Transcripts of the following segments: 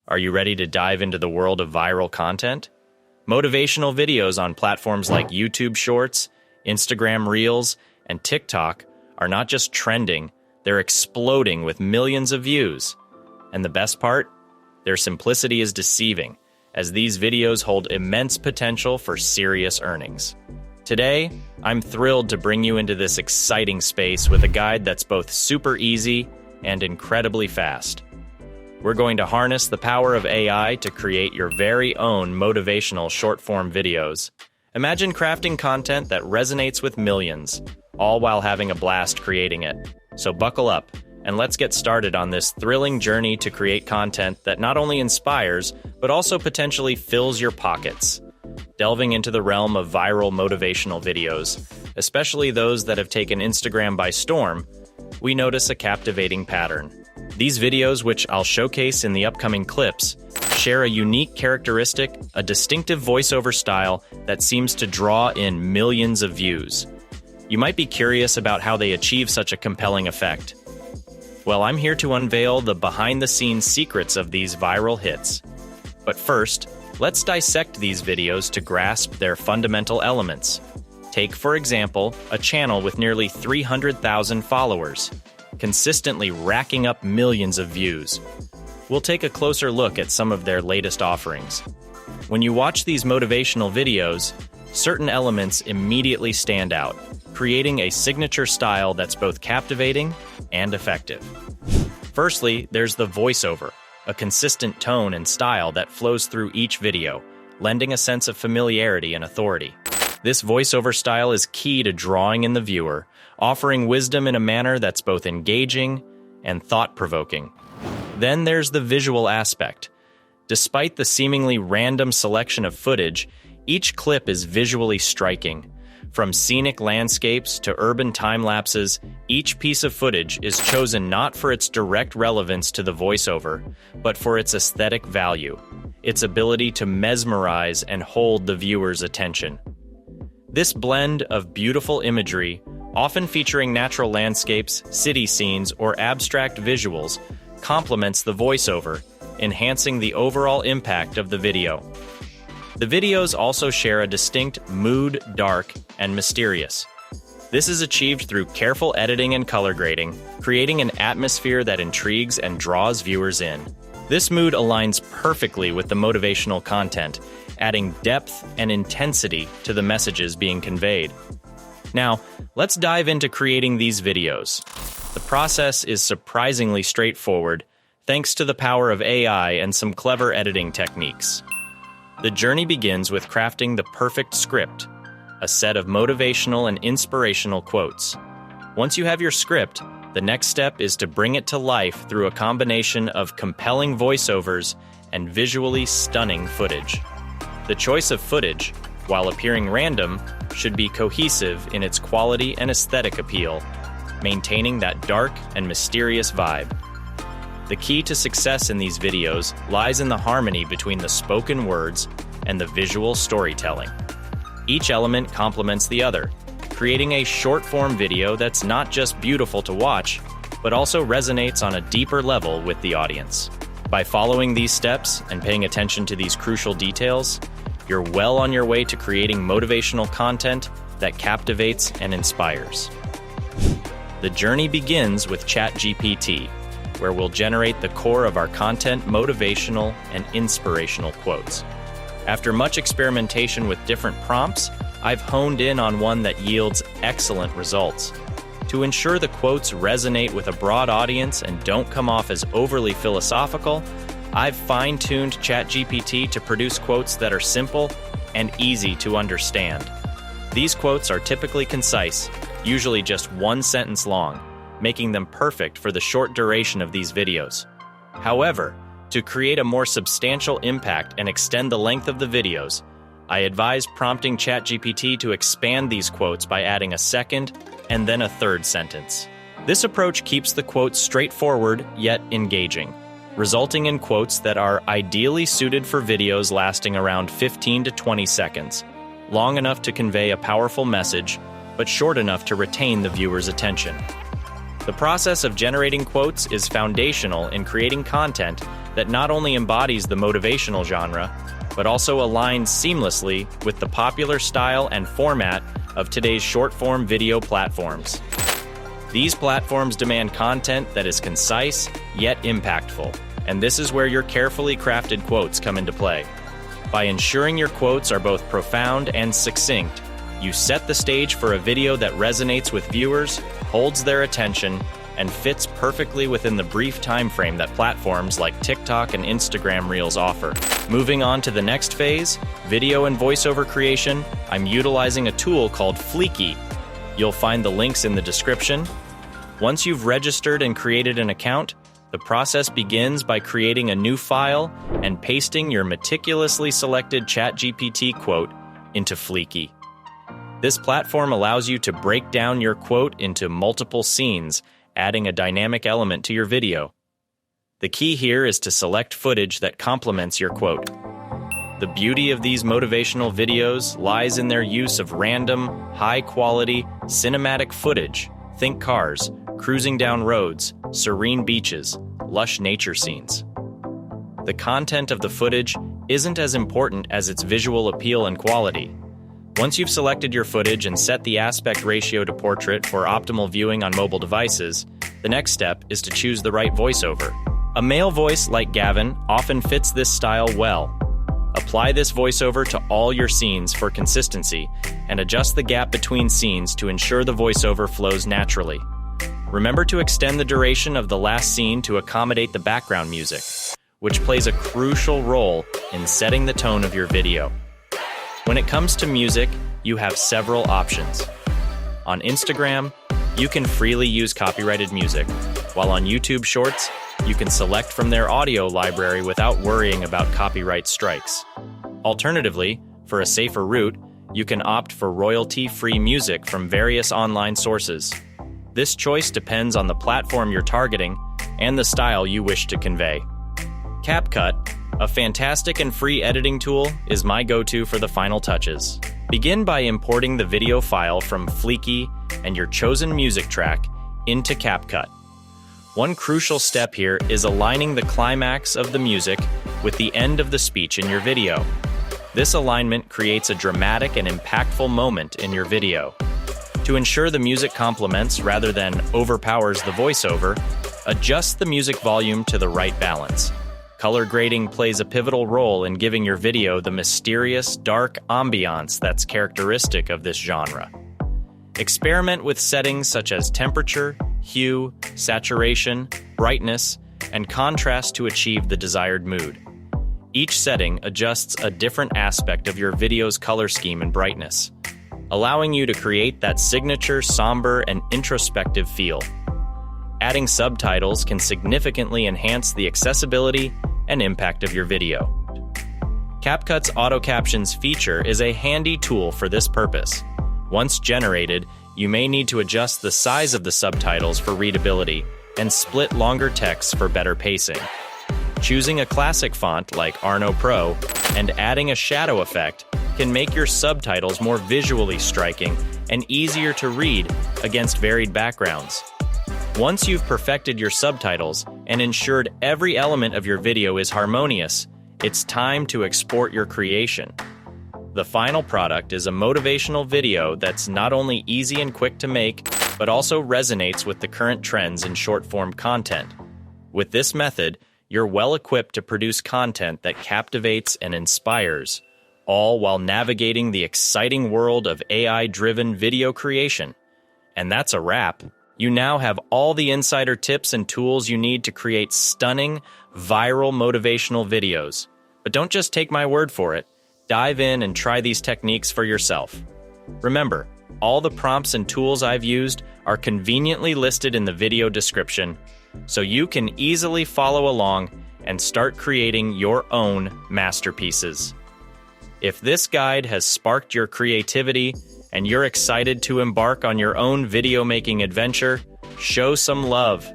Are you ready to dive into the world of viral content? Motivational videos on platforms like YouTube Shorts, Instagram Reels, and TikTok are not just trending, they're exploding with millions of views. And the best part? Their simplicity is deceiving, as these videos hold immense potential for serious earnings. Today, I'm thrilled to bring you into this exciting space with a guide that's both super easy and incredibly fast. We're going to harness the power of AI to create your very own motivational short-form videos. Imagine crafting content that resonates with millions, all while having a blast creating it. So buckle up, and let's get started on this thrilling journey to create content that not only inspires, but also potentially fills your pockets. Delving into the realm of viral motivational videos, especially those that have taken Instagram by storm, we notice a captivating pattern. These videos, which I'll showcase in the upcoming clips, share a unique characteristic, a distinctive voiceover style that seems to draw in millions of views. You might be curious about how they achieve such a compelling effect. Well, I'm here to unveil the behind-the-scenes secrets of these viral hits. But first, let's dissect these videos to grasp their fundamental elements. Take, for example, a channel with nearly 300,000 followers, consistently racking up millions of views. We'll take a closer look at some of their latest offerings. When you watch these motivational videos, certain elements immediately stand out, creating a signature style that's both captivating and effective. Firstly, there's the voiceover, a consistent tone and style that flows through each video, lending a sense of familiarity and authority. This voiceover style is key to drawing in the viewer, offering wisdom in a manner that's both engaging and thought-provoking. Then there's the visual aspect. Despite the seemingly random selection of footage, each clip is visually striking. From scenic landscapes to urban time-lapses, each piece of footage is chosen not for its direct relevance to the voiceover, but for its aesthetic value, its ability to mesmerize and hold the viewer's attention. This blend of beautiful imagery, often featuring natural landscapes, city scenes, or abstract visuals, complements the voiceover, enhancing the overall impact of the video. The videos also share a distinct mood, dark, and mysterious. This is achieved through careful editing and color grading, creating an atmosphere that intrigues and draws viewers in. This mood aligns perfectly with the motivational content, adding depth and intensity to the messages being conveyed. Now, let's dive into creating these videos. The process is surprisingly straightforward, thanks to the power of AI and some clever editing techniques. The journey begins with crafting the perfect script, a set of motivational and inspirational quotes. Once you have your script, the next step is to bring it to life through a combination of compelling voiceovers and visually stunning footage. The choice of footage, while appearing random, should be cohesive in its quality and aesthetic appeal, maintaining that dark and mysterious vibe. The key to success in these videos lies in the harmony between the spoken words and the visual storytelling. Each element complements the other, creating a short-form video that's not just beautiful to watch, but also resonates on a deeper level with the audience. By following these steps and paying attention to these crucial details, you're well on your way to creating motivational content that captivates and inspires. The journey begins with ChatGPT, where we'll generate the core of our content, motivational and inspirational quotes. After much experimentation with different prompts, I've honed in on one that yields excellent results. To ensure the quotes resonate with a broad audience and don't come off as overly philosophical, I've fine-tuned ChatGPT to produce quotes that are simple and easy to understand. These quotes are typically concise, usually just one sentence long, making them perfect for the short duration of these videos. However, to create a more substantial impact and extend the length of the videos, I advise prompting ChatGPT to expand these quotes by adding a second and then a third sentence. This approach keeps the quotes straightforward yet engaging, resulting in quotes that are ideally suited for videos lasting around 15 to 20 seconds, long enough to convey a powerful message, but short enough to retain the viewer's attention. The process of generating quotes is foundational in creating content that not only embodies the motivational genre, but also aligns seamlessly with the popular style and format of today's short-form video platforms. These platforms demand content that is concise, yet impactful, and this is where your carefully crafted quotes come into play. By ensuring your quotes are both profound and succinct, you set the stage for a video that resonates with viewers, holds their attention, and fits perfectly within the brief time frame that platforms like TikTok and Instagram Reels offer. Moving on to the next phase, video and voiceover creation, I'm utilizing a tool called Fleeky. You'll find the links in the description. Once you've registered and created an account, the process begins by creating a new file and pasting your meticulously selected ChatGPT quote into Fleeky. This platform allows you to break down your quote into multiple scenes, adding a dynamic element to your video. The key here is to select footage that complements your quote. The beauty of these motivational videos lies in their use of random, high-quality, cinematic footage. Think cars, cruising down roads, serene beaches, lush nature scenes. The content of the footage isn't as important as its visual appeal and quality. Once you've selected your footage and set the aspect ratio to portrait for optimal viewing on mobile devices, the next step is to choose the right voiceover. A male voice like Gavin often fits this style well. Apply this voiceover to all your scenes for consistency and adjust the gap between scenes to ensure the voiceover flows naturally. Remember to extend the duration of the last scene to accommodate the background music, which plays a crucial role in setting the tone of your video. When it comes to music, you have several options. On Instagram, you can freely use copyrighted music, while on YouTube Shorts, you can select from their audio library without worrying about copyright strikes. Alternatively, for a safer route, you can opt for royalty-free music from various online sources. This choice depends on the platform you're targeting and the style you wish to convey. CapCut, a fantastic and free editing tool, is my go-to for the final touches. Begin by importing the video file from Fleeky and your chosen music track into CapCut. One crucial step here is aligning the climax of the music with the end of the speech in your video. This alignment creates a dramatic and impactful moment in your video. To ensure the music complements rather than overpowers the voiceover, adjust the music volume to the right balance. Color grading plays a pivotal role in giving your video the mysterious, dark ambiance that's characteristic of this genre. Experiment with settings such as temperature, hue, saturation, brightness, and contrast to achieve the desired mood. Each setting adjusts a different aspect of your video's color scheme and brightness, allowing you to create that signature, somber, and introspective feel. Adding subtitles can significantly enhance the accessibility and impact of your video. CapCut's Auto Captions feature is a handy tool for this purpose. Once generated, you may need to adjust the size of the subtitles for readability and split longer texts for better pacing. Choosing a classic font like Arno Pro and adding a shadow effect can make your subtitles more visually striking and easier to read against varied backgrounds. Once you've perfected your subtitles and ensured every element of your video is harmonious, it's time to export your creation. The final product is a motivational video that's not only easy and quick to make, but also resonates with the current trends in short-form content. With this method, you're well equipped to produce content that captivates and inspires, all while navigating the exciting world of AI-driven video creation. And that's a wrap. You now have all the insider tips and tools you need to create stunning, viral motivational videos. But don't just take my word for it. Dive in and try these techniques for yourself. Remember, all the prompts and tools I've used are conveniently listed in the video description, so you can easily follow along and start creating your own masterpieces. If this guide has sparked your creativity and you're excited to embark on your own video-making adventure, show some love.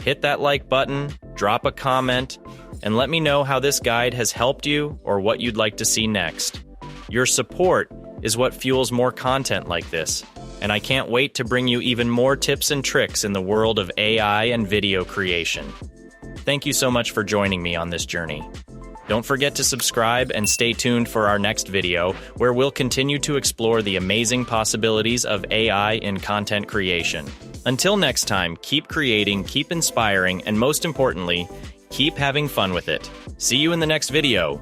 Hit that like button, drop a comment, and let me know how this guide has helped you or what you'd like to see next. Your support is what fuels more content like this, and I can't wait to bring you even more tips and tricks in the world of AI and video creation. Thank you so much for joining me on this journey. Don't forget to subscribe and stay tuned for our next video, where we'll continue to explore the amazing possibilities of AI in content creation. Until next time, keep creating, keep inspiring, and most importantly, keep having fun with it. See you in the next video.